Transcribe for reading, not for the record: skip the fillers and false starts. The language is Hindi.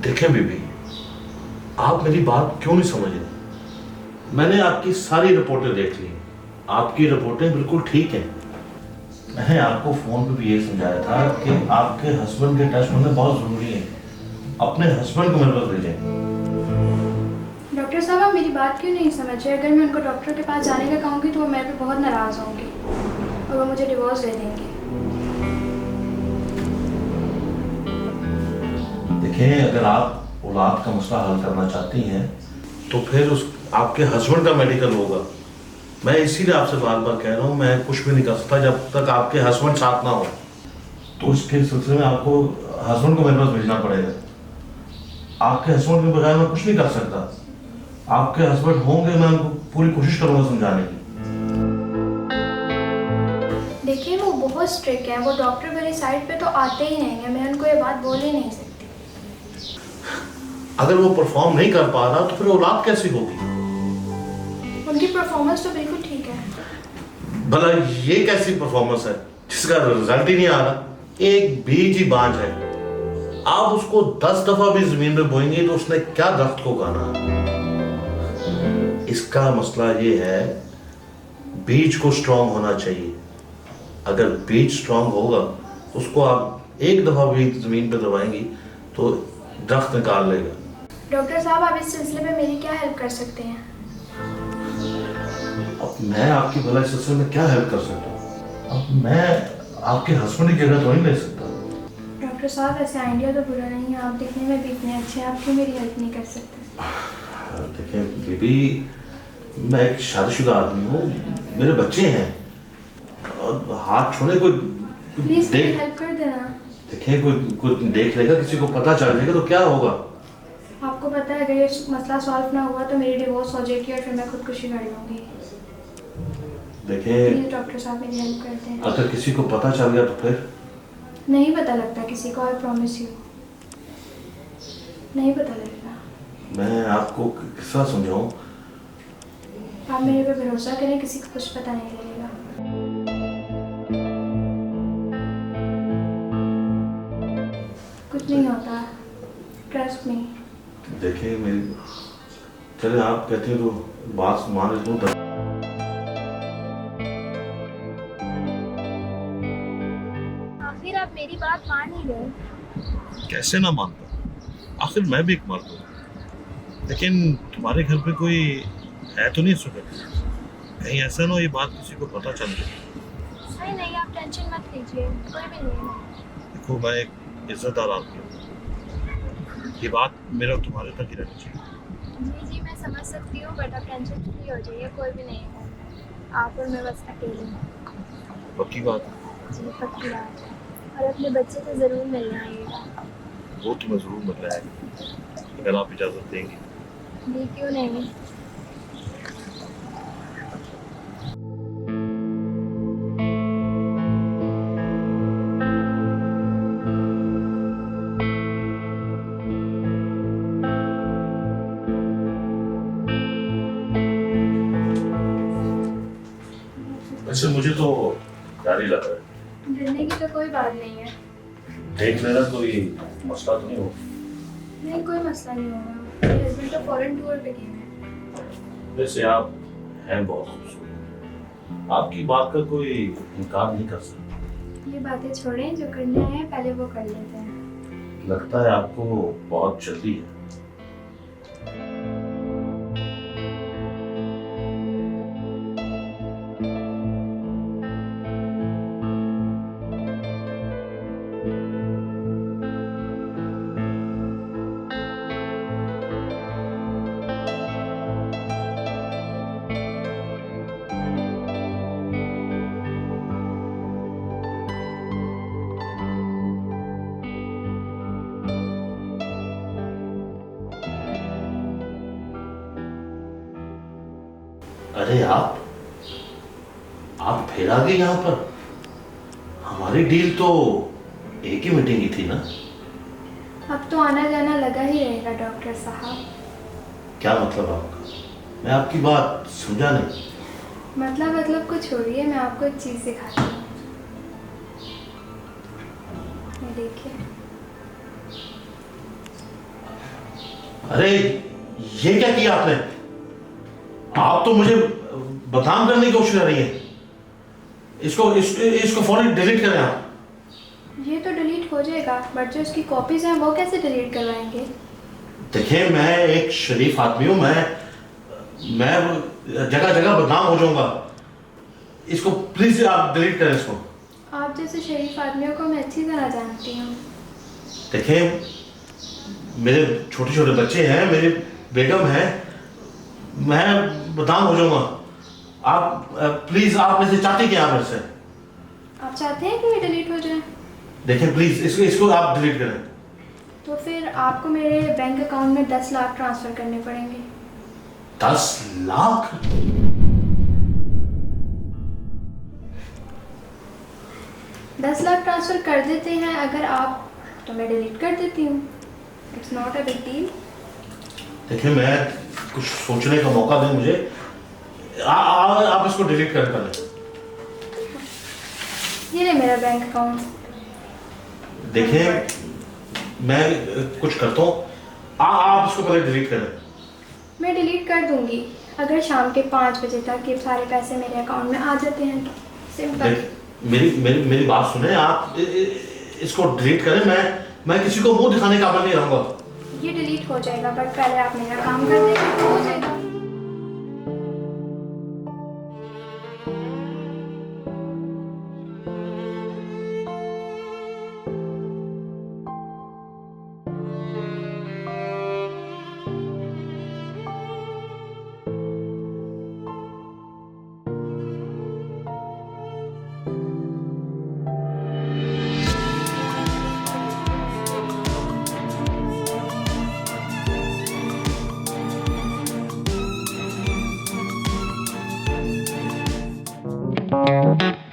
देखें बीबी, आप मेरी बात क्यों नहीं समझ रही? मैंने आपकी सारी रिपोर्टें देख ली, आपकी रिपोर्टें बिल्कुल ठीक हैं। मैंने आपको फोन पे भी ये समझाया था कि आपके हस्बैंड के टेस्ट होने बहुत जरूरी है। अपने हस्बैंड को मेरे पास भेजें। डॉक्टर साहब, आप मेरी बात क्यों नहीं समझ रहे? अगर मैं उनको डॉक्टर के पास जाने का कहूँगी तो वो मेरे पे बहुत नाराज़ होंगे और वो मुझे डिवोर्स दे देंगे। देखिए, अगर आप औलाद का मसला हल करना चाहती हैं तो फिर उस आपके हस्बैंड का मेडिकल होगा। मैं इसीलिए आपसे बार बार कह रहा हूँ, मैं कुछ भी नहीं कर सकता जब तक आपके हस्बैंड साथ ना हो। तो इसके सिलसिले में आपको हस्बैंड को मेरे पास भेजना पड़ेगा। आपके हस्बैंड के बगैर मैं कुछ नहीं कर सकता। आपके हस्बैंड होंगे, मैं उनको पूरी कोशिश करूंगा समझाने की। देखिए, वो बहुत स्ट्रिक्ट हैं, वो डॉक्टर वाली साइड पे तो आते ही नहीं हैं। मैं उनको ये बात बोल ही नहीं सकती। अगर वो परफॉर्म नहीं कर पा रहा तो फिर औलाद कैसी होगी? उनकी परफॉर्मेंस तो बिल्कुल ठीक है। भला ये कैसी परफॉर्मेंस है जिसका रिजल्ट ही नहीं आ रहा? एक बीज ही बांझ है, आप उसको 10 दफा भी जमीन में बोएंगे तो उसने क्या दर्द को गाना? इसका मसला ये है, बीज को स्ट्रांग होना चाहिए। अगर बीज स्ट्रांग होगा, उसको आप एक दफा भी जमीन पे दबाएंगी तो दर्द निकाल लेगा। डॉक्टर साहब, आप इस सिलसिले में मेरी क्या हेल्प कर सकते हैं? अब मैं आपकी भला इस सिलसिले में क्या हेल्प कर सकता हूँ? अब मैं आपके हस्बैंड की जगह तो नहीं ले सकता। डॉक्टर साहब, ऐसे आइडिया तो बुरा नहीं है, आप दिखने में भी इतने अच्छे हैं, आप क्यों मेरी हेल्प नहीं कर सकते? देखें बीबी, मैं एक शादीशुदा आदमी हूँ, मेरे बच्चे हैं और हाथ छोड़े कोई प्लीज मेरी हेल्प कर देना। देखें, कोई देख लेगा, किसी को पता चल जाएगा तो क्या होगा? आपको पता है, अगर ये मसला सॉल्व ना हुआ तो मेरी डिवोर्स हो जाएगी और फिर मैं खुदकुशी कर लूँगी। देखें, प्लीज डॉक्टर साहब मेरी हेल्प करते हैं। अगर किसी को पता चल गया तो फिर? नहीं पता लगता किसी को, आई प्रॉमिस यू, नहीं पता लगता। मैं आपको किस्सा समझाऊं? आप मेरे पे भरोसा करें, किसी को कुछ पता नहीं लगेगा। कुछ नहीं होता, ट्रस्ट मी। देखिए मेरी, चले आप कहते हैं तो बात मान लेता हूँ। आखिर आप मेरी बात मान ही गए। कैसे ना मानता, आखिर मैं भी एक मर्द हूँ। लेकिन तुम्हारे घर पे कोई है तो नहीं सुबह? कहीं ऐसा ना हो ये बात किसी को पता चल जाए। नहीं नहीं, आप टेंशन मत लीजिए, कोई भी नहीं है। देखो, मैं एक इज्जतदार आदमी हूँ, ये बात मेरा और तुम्हारे तक ही रहनी चाहिए। जी जी, मैं समझ सकती हूँ, बट आप टेंशन फ्री हो जाइए, कोई भी नहीं है। आप और मैं बस अकेले हैं। पक्की बात? जी पक्की बात है। और अपने बच्चे से ज़रूर मिलना आइएगा। वो तो मैं ज़रूर मिलना है, अगर आप इजाज़त देंगे। जी क्यों नहीं। वैसे मुझे तो डर ही लग रहा है। डरने की तो कोई बात नहीं है। देख लेना, कोई मसला तो नहीं हो? नहीं, कोई मसला नहीं होगा। मेरे हस्बैंड तो फॉरेन टूर पे गए हैं। वैसे आप हैं बहुत खूबसूरत, आपकी बात का कोई इनकार नहीं कर सकता। ये बातें छोड़ें, जो करना है पहले वो कर लेते हैं। लगता है आपको बहुत जल्दी है। अरे आप फिर आ गए यहाँ पर? हमारी डील तो एक ही मीटिंग की थी ना? अब तो आना जाना लगा ही रहेगा डॉक्टर साहब। क्या मतलब आपका? मैं आपकी बात समझा नहीं। मतलब को छोड़िए, मैं आपको एक चीज़ सिखाती हूँ। ये देखिए। अरे ये क्या किया आपने? आप तो मुझे बदनाम करने की कोशिश कर रही है। इसको फौरन डिलीट करें आप। ये तो डिलीट हो जाएगा, बट जो इसकी कॉपीज हैं वो कैसे डिलीट करवाएंगे? देखिए, मैं एक शरीफ आदमी हूँ, मैं जगह जगह बदनाम हो जाऊंगा। इसको प्लीज आप डिलीट करें इसको। आप जैसे शरीफ आदमियों को मैं अच्छी तरह जानती हूँ। देखिए, मेरे छोटे छोटे बच्चे हैं, मेरी बेगम है, मैं बदनाम हो जाऊंगा। आप प्लीज, आप मेरे से चाहते क्या मेरे से? आप चाहते हैं कि ये डिलीट हो जाए? देखिए प्लीज, इसको आप डिलीट करें। तो फिर आपको मेरे बैंक अकाउंट में 10 लाख ट्रांसफर करने पड़ेंगे। 10 लाख? 10 लाख ट्रांसफर कर देते हैं अगर आप, तो मैं डिलीट कर देती हूँ। It's not a big deal. देखिए, मैं कुछ सोचने का मौका दें मुझे। आप इसको डिलीट कर दें। ये ले मेरा बैंक अकाउंट। देखिए, मैं कुछ करता हूँ, आप इसको पहले डिलीट करें। मैं डिलीट कर दूंगी अगर शाम के 5 बजे तक ये सारे पैसे मेरे अकाउंट में आ जाते हैं तो। सिंपल। मेरी बात सुने, आप इसको डिलीट करें। मैं किसी को मुंह दिखाने का नहीं रहूंगा। ये डिलीट हो जाएगा, बट पहले आप मेरा काम कर देंगे तो हो जाएगा। Thank you.